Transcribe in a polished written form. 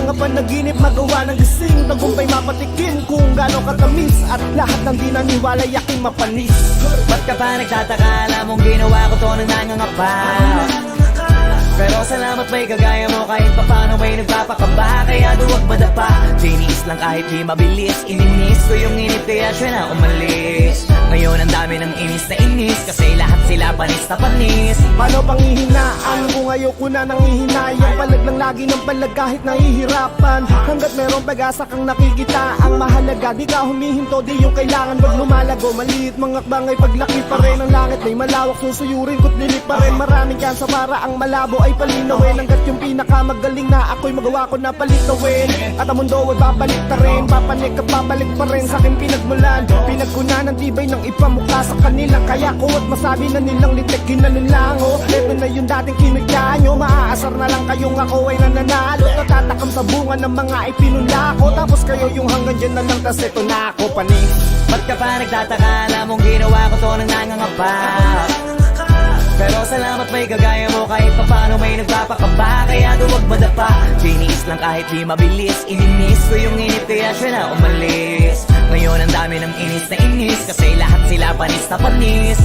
mga panaginip magawa ng gising, tagumpay mapatikin kung gaano katamis, at lahat ng di naniwala yaking mapanis. Ba't ka pa nagtataka? Alam mong ginawa ko to nang nangangapa. Pero salamat may kagaya mo, kahit papano may nagpapakaba. Kaya duwag madapa, tiniis lang kahit di mabilis. Ininis ko yung inip kaya siya na umalis. Ngayon ang dami ng inis na inis, kasi lahat sila panis na panis. Paano pang hihinaan kung ayoko na nang hihinayang? Palag lang lagi ng palag kahit nahihirapan. Hanggat merong pag-asa kang nakikita, ang mahalaga di ka humihinto, di yung kailangan wag lumalago. Maliit mga akbang ay paglaki pa rin ang langit, may malawak susuyurin ko't lilik pa rin. Maraming kansa para ang malabo ay palinawin. Hanggat yung pinakamagaling na ako'y magawa ko na palitawin, at ang mundo ay babalik ta rin. Papanik at babalik pa rin sa aking pinagmulan. Pinagkunan ng tibay ng ipamukha sa kanila, kaya ko at masabi na nilang litek ginanulango. Ito na yung dating kinagya nyo, maaasar na lang kayong ako ay nananalo. Natatakam sa bunga ng mga ipinula ko, tapos kayo yung hanggang dyan na lang, tas ito na ako panis. Ba't ka pa nagtataka? Alam mong ginawa ko to nang nangangapa. Pero salamat may kagaya mo, kahit papano may nagpapakaba. Kaya duwag madapa, tiniis lang kahit di mabilis. Ininis ko yung inip kaya siya na umalis. Ngayon ang dami ng inis na inis, kasi lahat sila panis na panis.